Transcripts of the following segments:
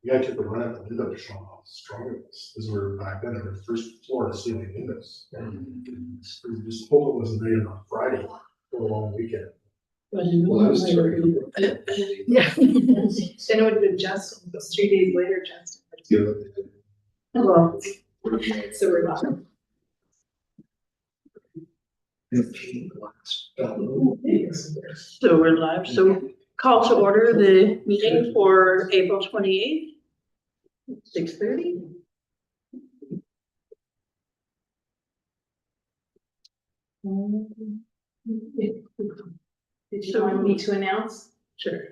You guys took a run at the window to show how strong it was. This were back then, our first floor to ceiling windows. We just hope it wasn't made on Friday for a long weekend. Well, I was Yeah. Then it would have been Justin, it was 3 days later, Justin. Well, so we're not. So we're live. So call to order the meeting for April 28th, 6:30. Did you want me to announce? Sure.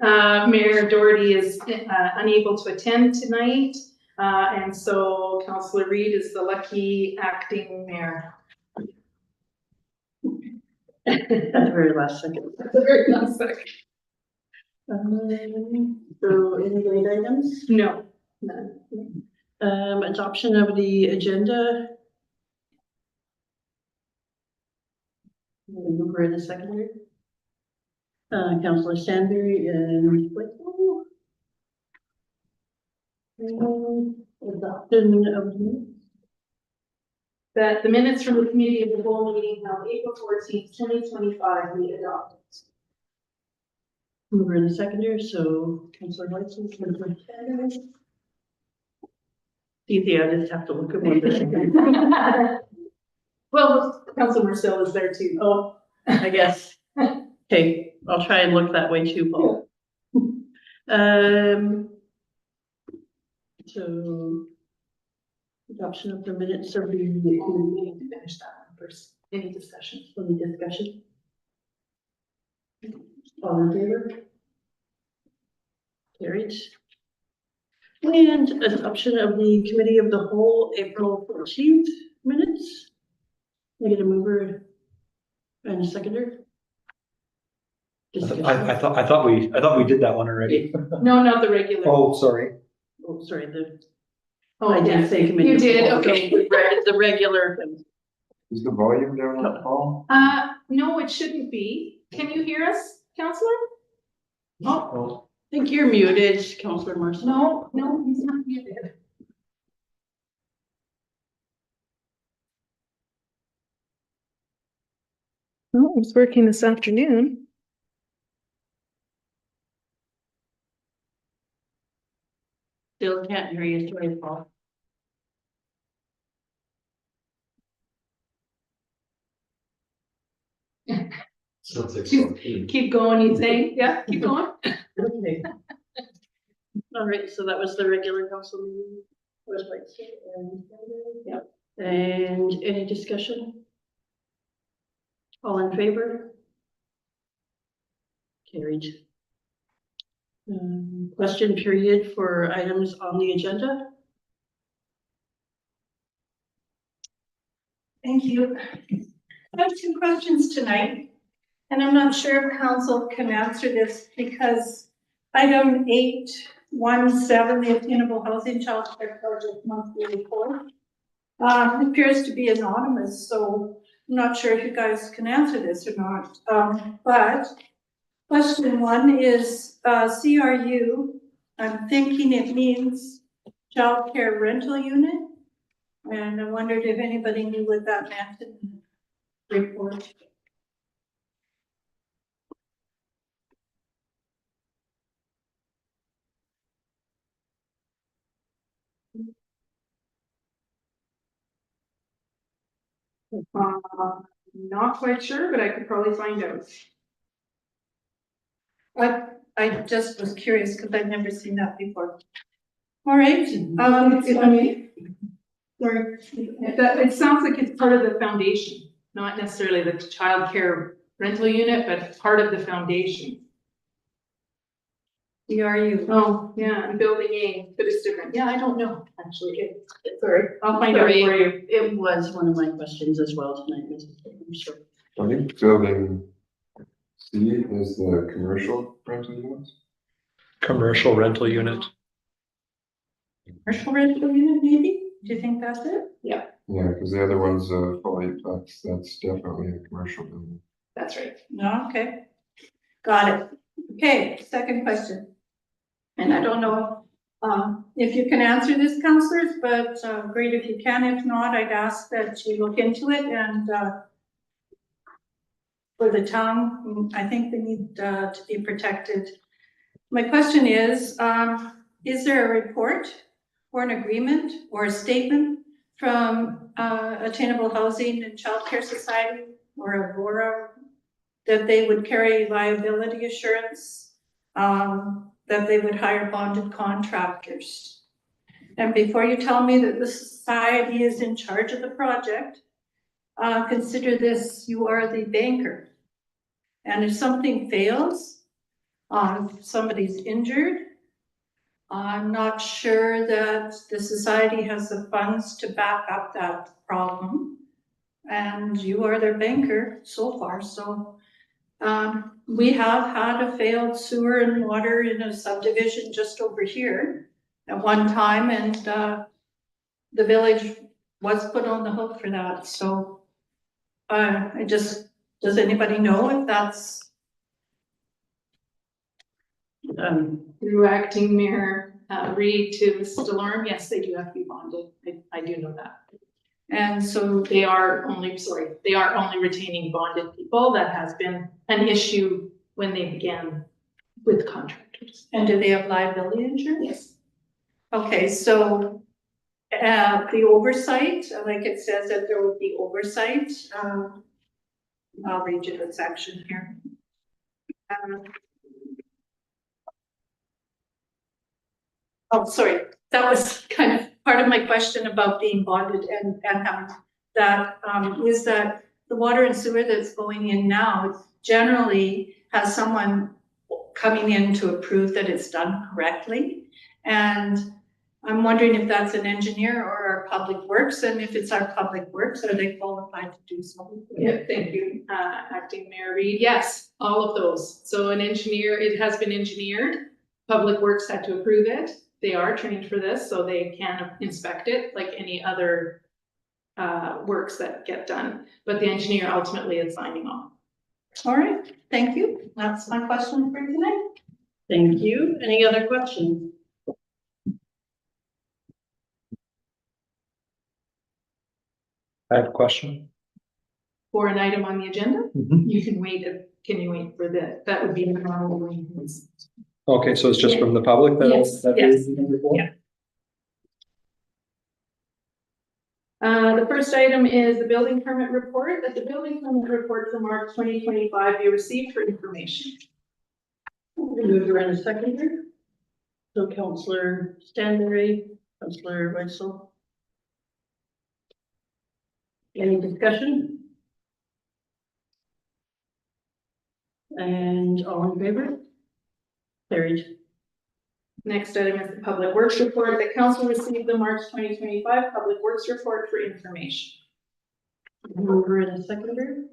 Mayor Doherty is unable to attend tonight, and so Councillor Reed is the lucky acting mayor. At the very last second. At the very last second. So any late items? No, none. Adoption of the agenda. Mover in the secondary. Councillor Sandberg and Whitwell. Adoption of the minutes. That the minutes from the committee of the whole meeting held April 14th, 2025, we adopted. Mover in the secondary, so Councillor Whitson, Councillor Sandberg. Easy, I just have to look at one. Well, Councillor Marcel is there too. Oh, I guess. Okay, I'll try and look that way too, Paul. So adoption of the minutes of the We need to finish that one first. Any discussion? Any discussion? All in favor? Carried. And adoption of the committee of the whole April 14th minutes. I get a mover and a seconder. I thought we did that one already. No, not the regular. Oh, sorry. Oh, sorry, Oh, I yeah. did say committee. You of the did, whole, so okay. the regular. Is the volume down on the call? No, it shouldn't be. Can you hear us, Councillor? Oh, I think you're muted, Councillor Marcel. No, he's not muted. Well, it was working this afternoon. Still can't hear you, sorry, Paul. Sounds like Keep going, you think? Yeah, keep going. Okay. All right, so that was the regular council meeting. Was like, and, yeah. And any discussion? All in favor? Carried. Question period for items on the agenda. Thank you. I have two questions tonight, and I'm not sure if council can answer this because item 817, the Attainable Housing Child Care Project monthly report, appears to be anonymous, so I'm not sure if you guys can answer this or not. But question one is CRU. I'm thinking it means child care rental unit. And I wondered if anybody knew what that meant in the report. Not quite sure, but I could probably find out. I just was curious because I've never seen that before. All right. Sorry. It sounds like it's part of the foundation, not necessarily the child care rental unit, but part of the foundation. CRU. Oh, yeah, and building A, but it's different. Yeah, I don't know, actually. Sorry, I'll find out for you. It was one of my questions as well tonight, Mrs. Chair, I'm sure. I think building C is the commercial rental units. commercial rental unit. Commercial rental unit, maybe? Do you think that's it? Yeah, because the other one's full eightplex, that's definitely a commercial building. That's right. No, okay. Got it. Okay, second question. And I don't know If you can answer this, councillors, but great if you can. If not, I'd ask that you look into it and for the town, I think they need to be protected. My question is there a report or an agreement or a statement from Attainable Housing and Child Care Society or Aurora that they would carry liability assurance, that they would hire bonded contractors? And before you tell me that the society is in charge of the project, consider this: you are the banker. And if something fails, if somebody's injured, I'm not sure that the society has the funds to back up that problem. And you are their banker so far. So we have had a failed sewer and water in a subdivision just over here at one time, and the village was put on the hook for that. So does anybody know if that's? Through acting mayor Reed to Mrs. Delorme, yes, they do have to be bonded. I do know that. And so They are only retaining bonded people. That has been an issue when they began with contractors. and do they have liability insurance? Yes. Okay, so the oversight, like it says that there will be oversight. I'll read you the section here. Oh, sorry, that was kind of part of my question about being bonded and having that, is that the water and sewer that's going in now generally has someone coming in to approve that it's done correctly. And I'm wondering if that's an engineer or our public works, and if it's our public works, are they qualified to do something? Yeah, thank you, acting mayor Reed. Yes, all of those. So an engineer, it has been engineered. Public Works had to approve it. They are trained for this, so they can inspect it like any other works that get done. But the engineer ultimately is signing off. All right, thank you. That's my question for tonight. Thank you. Any other questions? I have a question. For an item on the agenda, Mhm. you can wait, can you wait for that would be the normal arrangements. Okay, so it's just from the public that? Yes, yes. Yeah. The first item is the building permit report, that the building permit report for March 2025 be received for information. Mover and a seconder. So Councillor Stanbury, Councillor Weitzel. Any discussion? And all in favor? Carried. Next item is the Public Works report. The council received the March 2025 Public Works report for information. Mover and a seconder.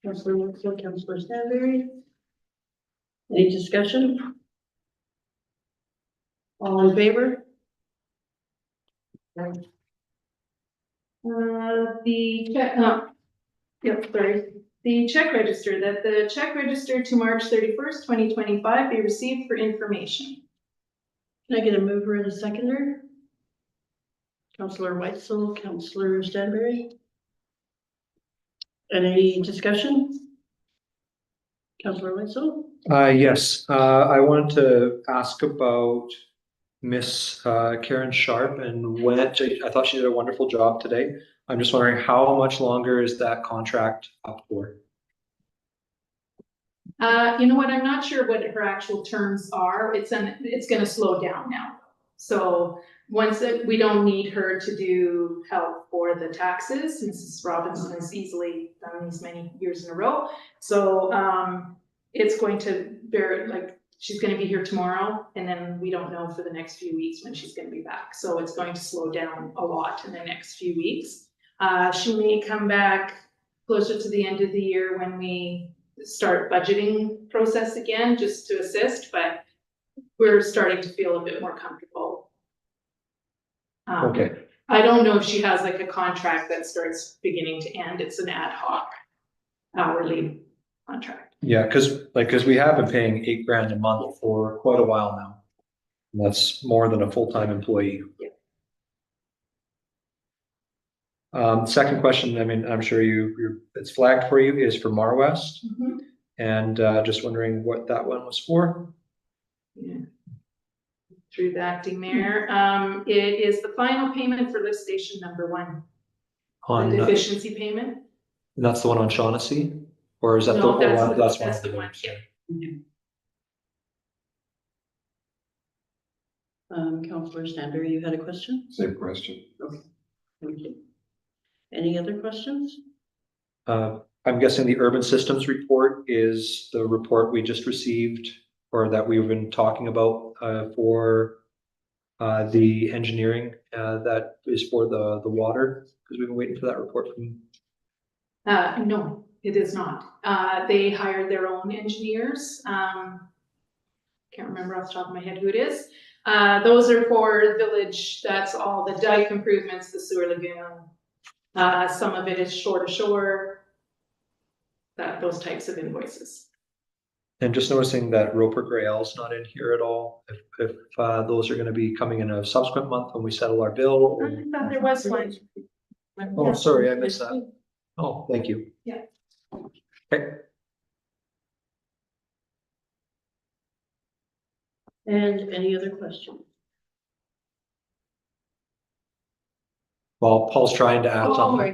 Councillor Weitzel, Councillor Stanbury. Any discussion? All in favor? The check register, that the check register to March 31st, 2025 be received for information. Can I get a mover and a seconder? Councillor Weitzel, Councillor Stanbury. Any discussion? Councillor Weitzel? Yes, I wanted to ask about Miss Karen Sharp and when, I thought she did a wonderful job today. I'm just wondering how much longer is that contract up for? You know what, I'm not sure what her actual terms are. It's gonna slow down now. So once we don't need her to do help for the taxes, Mrs. Robinson has easily done these many years in a row. So it's going to she's gonna be here tomorrow, and then we don't know for the next few weeks when she's gonna be back. So it's going to slow down a lot in the next few weeks. She may come back closer to the end of the year when we start budgeting process again, just to assist, but we're starting to feel a bit more comfortable. Okay. I don't know if she has like a contract that starts beginning to end. It's an ad hoc hourly contract. Yeah, because we have been paying $8,000 a month for quite a while now. That's more than a full-time employee. Second question, I mean, I'm sure it's flagged for you, is for Mar West. And just wondering what that one was for. Yeah. Through the acting mayor, it is the final payment for lift station number 1, On, the deficiency payment. and that's the one on Shaughnessy? Or is that the No, one? that's One of the one, ones, yeah. Councillor Sander, you had a question? Same question. Thank you. Any other questions? I'm guessing the urban systems report is the report we just received or that we've been talking about for the engineering that is for the water, because we've been waiting for that report from. No, it is not. They hired their own engineers. Can't remember off the top of my head who it is. Those are for village, that's all the dike improvements, the sewer lagoon. Some of it is shore to shore. Those types of invoices. And just noticing that Roper Grail's not in here at all. If those are going to be coming in a subsequent month when we settle our bill. I thought there was one. Oh, sorry, I missed that. Oh, thank you. Yeah. Okay. And any other questions? Well, Paul's trying to add Oh, something.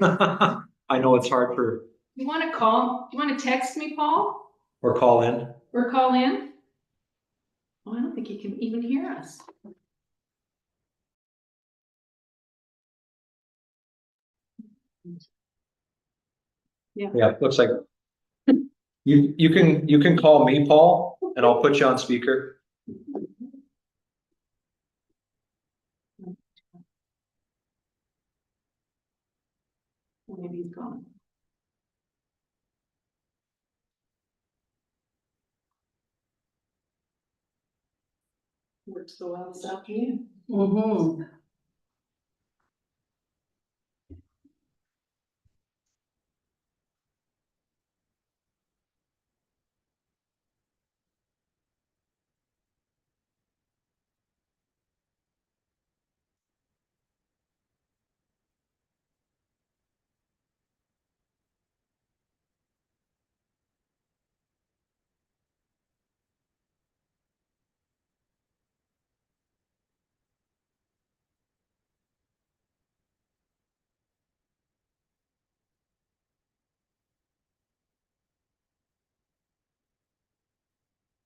I know it's hard for, You want to call? You want to text me, Paul? or call in. Or call in? Oh, I don't think he can even hear us. Yeah, looks like you can call me, Paul, and I'll put you on speaker. Maybe he's gone. Worked so well this afternoon. Mm-hmm.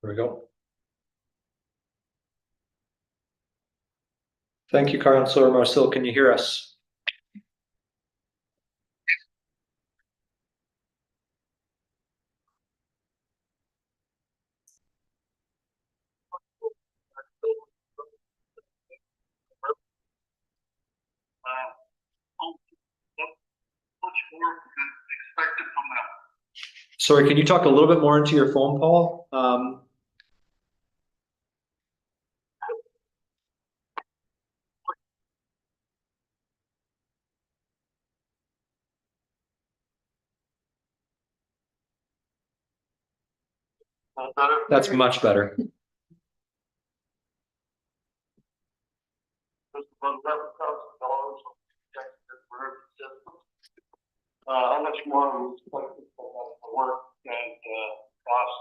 There we go. Thank you, Councillor Marcel. Can you hear us? Sorry, can you talk a little bit more into your phone, Paul? That's much better. How much more was the work and cost?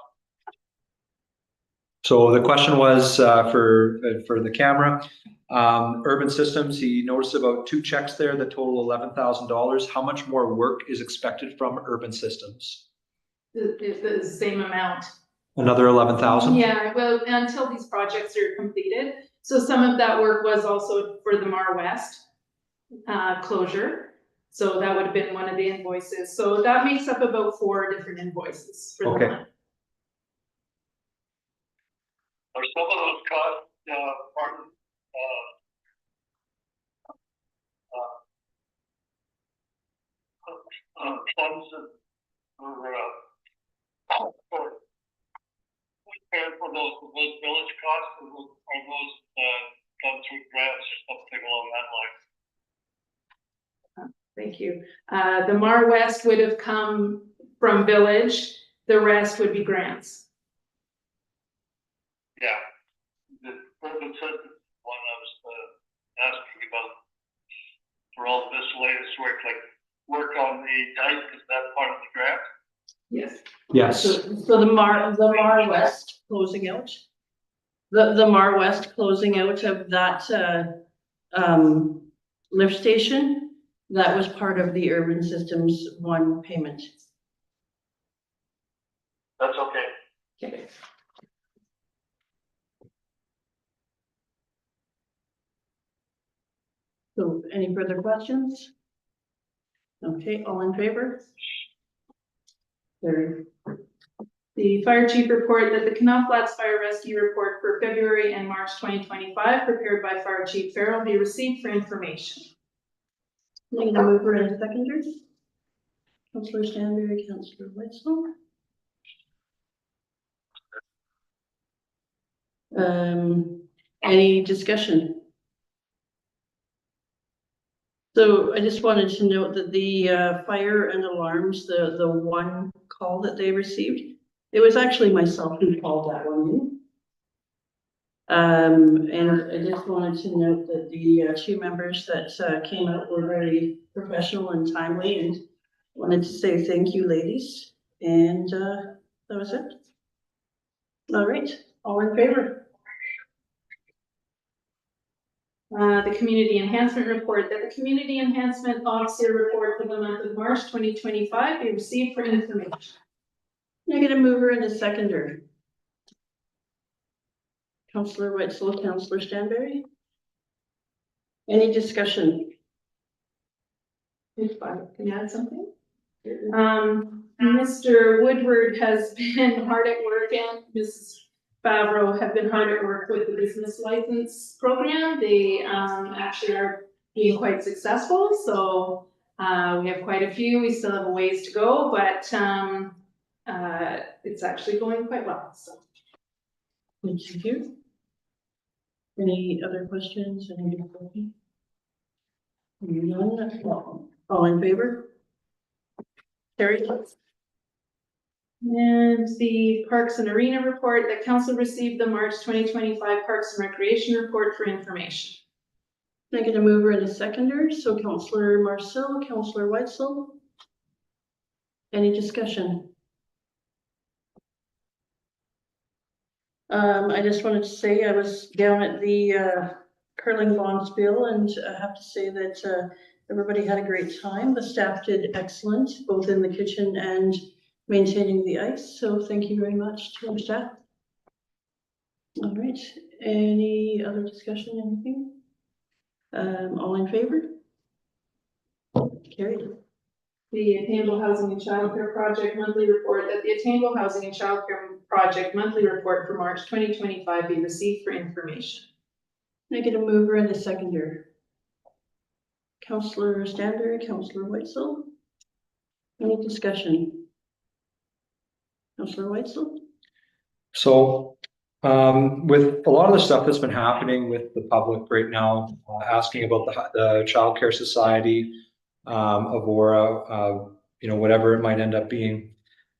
So the question was for the camera, Urban Systems, he noticed about 2 checks there that total $11,000. How much more work is expected from Urban Systems? The same amount. Another 11,000? Yeah, well, until these projects are completed. So some of that work was also for the Mar West closure. So that would have been one of the invoices. So that makes up about 4 different invoices for the month. Are some of those costs, funds that are, and for those village costs, are those done through grants or something along that line? Thank you. The Mar West would have come from village. The rest would be grants. Yeah. The food service, one I was asking about for all this latest work, like work on the dike, is that part of the grant? Yes. Yes, So the Mar West closing out, the Mar West closing out of that, lift station, that was part of the Urban Systems 1 payment. That's okay. Okay. So any further questions? Okay, all in favor? Carried. The fire chief report that the Canal Flats Fire Rescue Report for February and March 2025, prepared by Fire Chief Farrell, be received for information. Need a mover and a seconder? Councillor Stanberry, Councillor Whitesell. Any discussion? So I just wanted to note that the fire and alarms, the one call that they received, it was actually myself who called that one in. And I just wanted to note that the 2 members that came out were very professional and timely, and wanted to say thank you, ladies. And that was it. All right, all in favor? The community enhancement report that the community enhancement officer report for the month of March 2025 be received for information. Can I get a mover and a seconder? Councillor Whitesell, Councillor Stanberry. Any discussion? Can you add something? Mr. Woodward has been hard at work, and Mrs. Favreau have been hard at work with the business license program. They actually are being quite successful. So we have quite a few. We still have a ways to go, but it's actually going quite well. So. Thank you. Any other questions? Any difficulty? None. All in favor? Carried. And the Parks and Arena report that council received the March 2025 Parks and Recreation report for information. Can I get a mover and a seconder? So Councillor Marcel, Councillor Whitesell. Any discussion? I just wanted to say I was down at the curling bonspiel, and I have to say that everybody had a great time. The staff did excellent, both in the kitchen and maintaining the ice. So thank you very much to our staff. All right. Any other discussion? Anything? All in favor? Carried. The Attainable Housing and Childcare Project monthly report that the Attainable Housing and Childcare Project monthly report for March 2025 be received for information. Can I get a mover and a seconder? Councillor Stanberry, Councillor Whitesell. Any discussion? Councillor Whitesell. so with a lot of the stuff that's been happening with the public right now, asking about the Child Care Society, Avora, whatever it might end up being,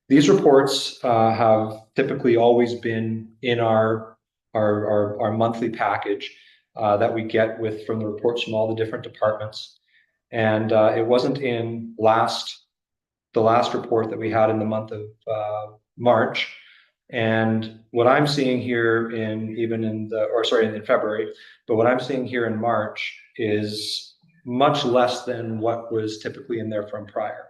these reports have typically always been in our monthly package that we get from the reports from all the different departments. And it wasn't in the last report that we had in the month of March. And what I'm seeing here in February, but what I'm seeing here in March is much less than what was typically in there from prior.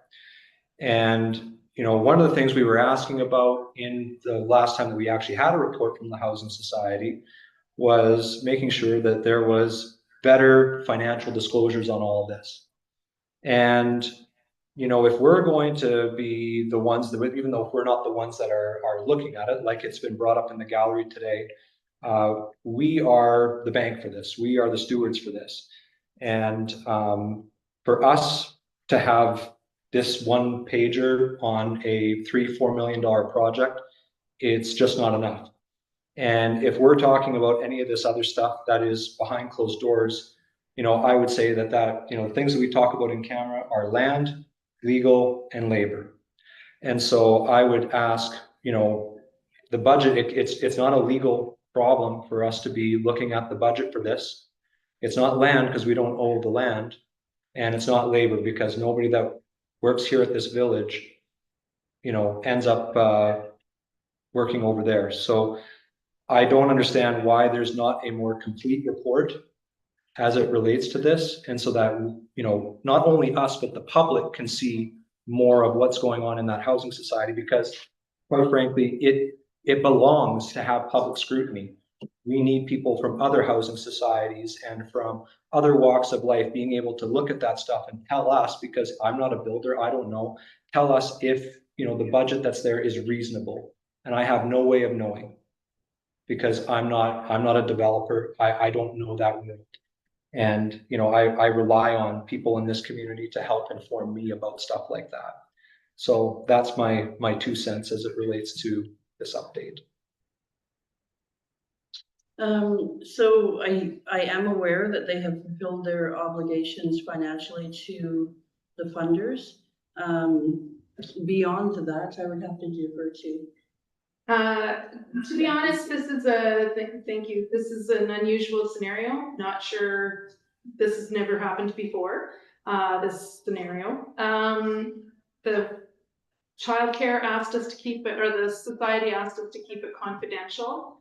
And one of the things we were asking about in the last time that we actually had a report from the Housing Society was making sure that there was better financial disclosures on all of this. And if we're going to be the ones that, even though we're not the ones that are looking at it, like it's been brought up in the gallery today, we are the bank for this. We are the stewards for this. And for us to have this one pager on a $3-4 million project, it's just not enough. And if we're talking about any of this other stuff that is behind closed doors, I would say that things that we talk about in camera are land, legal, and labor. And so I would ask, the budget, it's not a legal problem for us to be looking at the budget for this. It's not land because we don't own the land, and it's not labor because nobody that works here at this village, ends up working over there. So I don't understand why there's not a more complete report as it relates to this, and so that not only us but the public can see more of what's going on in that housing society, because quite frankly, it belongs to have public scrutiny. We need people from other housing societies and from other walks of life being able to look at that stuff and tell us, because I'm not a builder, I don't know, tell us if the budget that's there is reasonable. And I have no way of knowing, because I'm not a developer. I don't know that world. And I rely on people in this community to help inform me about stuff like that. So that's my 2 cents as it relates to this update. So I am aware that they have fulfilled their obligations financially to the funders. Beyond that, I would have to defer to. To be honest, this is thank you. This is an unusual scenario. Not sure, this has never happened before, this scenario. The childcare asked us to keep it, or the society asked us to keep it confidential.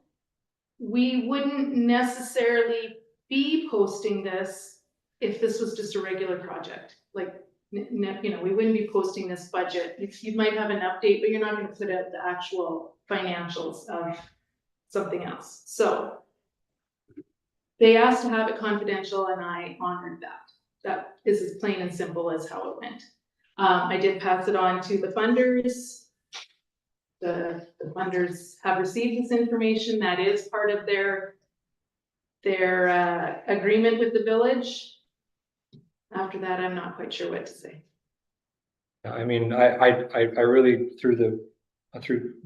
We wouldn't necessarily be posting this if this was just a regular project. Like, we wouldn't be posting this budget. You might have an update, but you're not going to put out the actual financials of something else. So they asked to have it confidential, and I honored that. That is as plain and simple as how it went. I did pass it on to the funders. The funders have received this information. That is part of their agreement with the village. After that, I'm not quite sure what to say. I mean, I really, through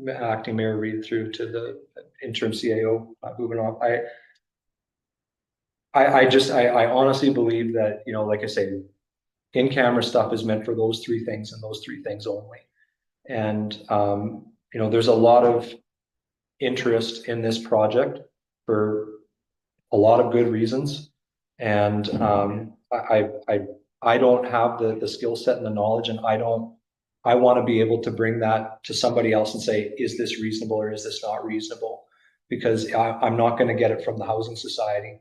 acting mayor Reed, through to the interim CAO, moving on, I honestly believe that, like I say, in-camera stuff is meant for those 3 things and those 3 things only. And, there's a lot of interest in this project for a lot of good reasons. And I don't have the skill set and the knowledge, and I want to be able to bring that to somebody else and say, is this reasonable or is this not reasonable? Because I'm not going to get it from the housing society.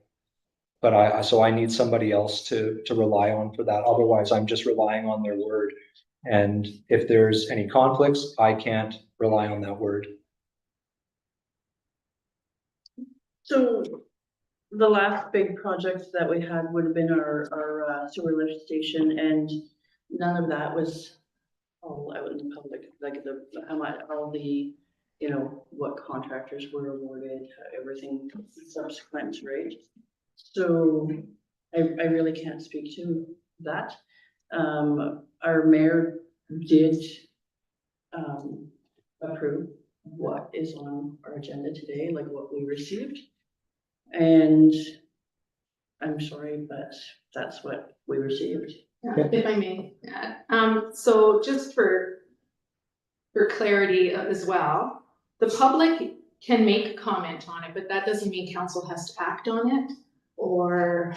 But so I need somebody else to rely on for that. Otherwise, I'm just relying on their word. And if there's any conflicts, I can't rely on that word. So the last big project that we had would have been our sewer lift station, and none of that was all out in the public, like all the, what contractors were awarded, everything subsequent, right? So I really can't speak to that. Our mayor did approve what is on our agenda today, like what we received. And I'm sorry, but that's what we received. If I may add, so just for clarity as well, the public can make a comment on it, but that doesn't mean council has to act on it, or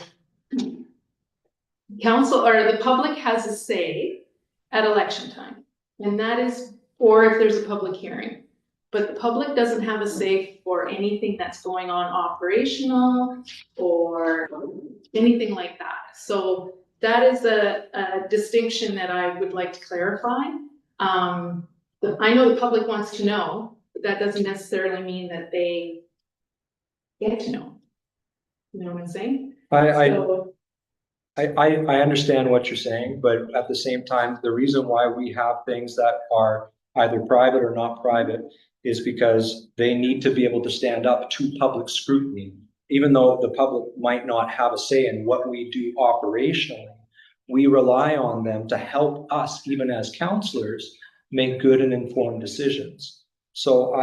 council or the public has a say at election time, and that is, or if there's a public hearing. But the public doesn't have a say for anything that's going on operational or anything like that. So that is a distinction that I would like to clarify. I know the public wants to know, but that doesn't necessarily mean that they get to know. You know what I'm saying? I understand what you're saying, but at the same time, the reason why we have things that are either private or not private is because they need to be able to stand up to public scrutiny. Even though the public might not have a say in what we do operationally, we rely on them to help us, even as councillors, make good and informed decisions. So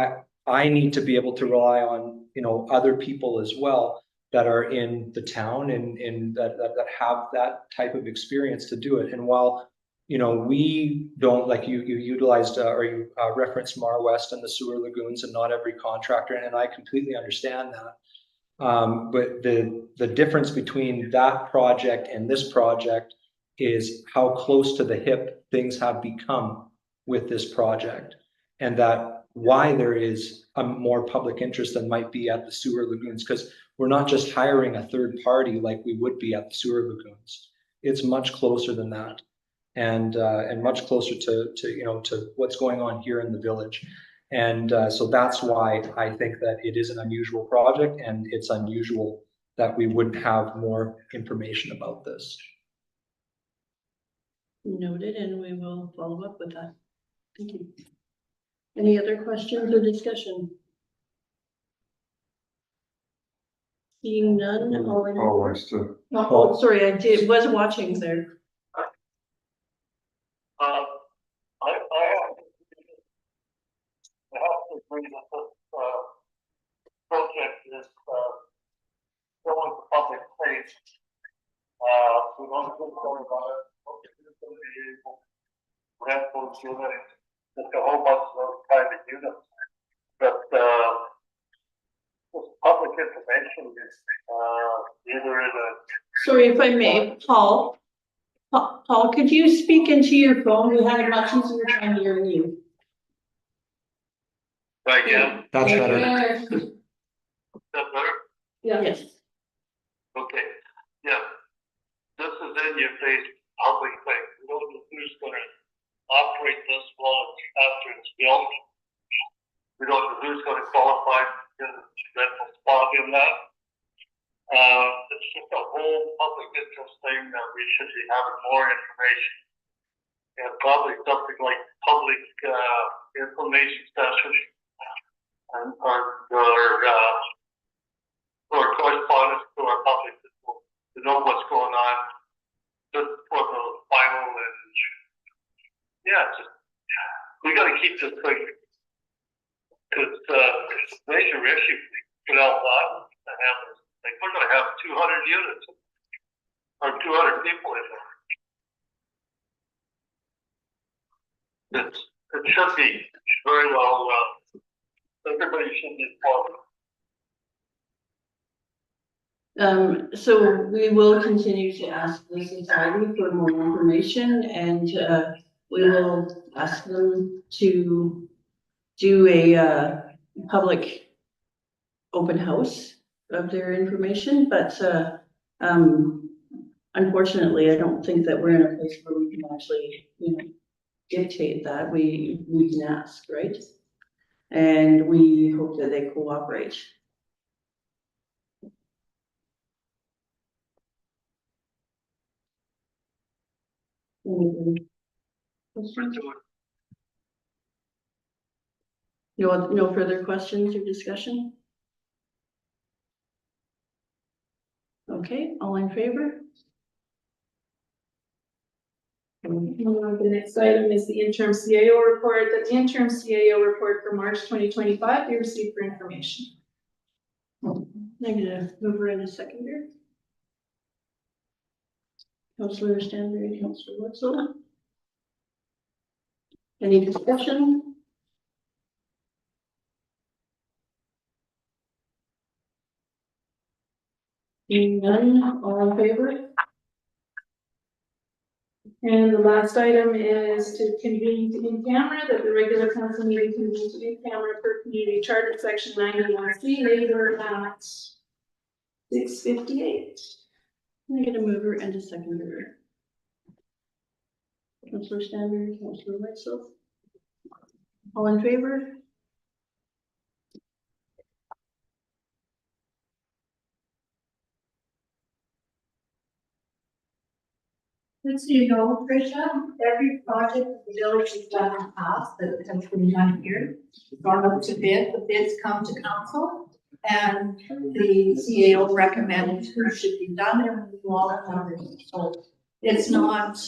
I need to be able to rely on, other people as well that are in the town and that have that type of experience to do it. And while you know, we don't, like you utilized or you referenced Mar West and the sewer lagoons and not every contractor, and I completely understand that. But the difference between that project and this project is how close to the hip things have become with this project. And that why there is a more public interest than might be at the sewer lagoons, because we're not just hiring a third party like we would be at the sewer lagoons. It's much closer than that. And much closer to you know, to what's going on here in the village. And so that's why I think that it is an unusual project, and it's unusual that we wouldn't have more information about this. Noted, and we will follow up with that. Thank you. Any other questions or discussion? Seeing none, all in. Paul wants to, Oh, sorry, was watching there. I have to agree that this, project is, going to public space. We don't have to worry about it. It's gonna be able to rent those units, just a whole bunch of those private units. But, this public information is, either in a. Sorry if I may, Paul. Paul, could you speak into your phone? We had it much easier trying to hear you. Right, yeah, That's better. is that better? Yes. Okay, yeah. This is in your face public thing. We don't know who's gonna operate this while it's after it's built. We don't know who's gonna qualify for the rental spot in that. It's just a whole public interest thing that we should be having more information. And probably something like public, information session. And, or correspondence to our public to know what's going on, just for the final and, yeah, just, we gotta keep this thing, cause, it's a major issue for Alpha to have this, like, we're gonna have 200 units, or 200 people in there. It should be very well, everybody should be involved. So we will continue to ask the society for more information, and we will ask them to do a public open house of their information, but unfortunately, I don't think that we're in a place where we can actually, you know, dictate that. We can ask, right? And we hope that they cooperate. Questions? No further questions or discussion? Okay, all in favor? The next item is the interim CAO report. The interim CAO report for March 2025 be received for information. Negative, mover and a seconder. Councillor Stanbury, Councillor Wetzel. Any discussion? Seeing none, all in favor? And the last item is to convene in camera, that the regular council meeting convenes in camera per community charter section 91C later at 6:58. I get a mover and a seconder. Councillor Stanbury, Councillor Wetzel. All in favor? Just so you know, Tricia, every project the village has done in the past that has been done here, gone up to bid, the bids come to council. And the CAO recommends who should be done and we all have it. So it's not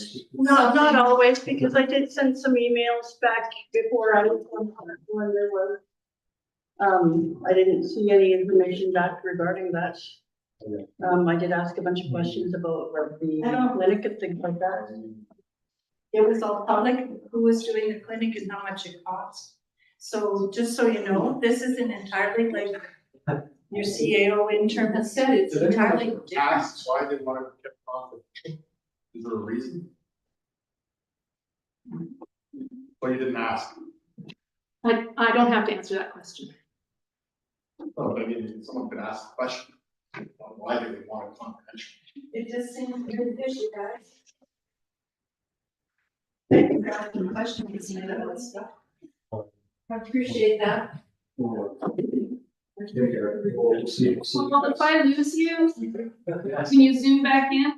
always, because I did send some emails back before I was on when there was. I didn't see any information back regarding that. I did ask a bunch of questions about like the clinic and things like that. It was all public, who was doing the clinic and how much it cost. So just so you know, this isn't entirely like your CAO intern has said, it's Did anyone entirely different. ask why they wanted to keep it confidential? Is there a reason? Well, you didn't ask. I don't have to answer that question. Oh, but I mean, someone could ask a question. Why do they want it confidential? It just seems very fishy, guys. Thank you for asking the question, because you know that stuff. I appreciate that. Well, if I lose you, can you zoom back in?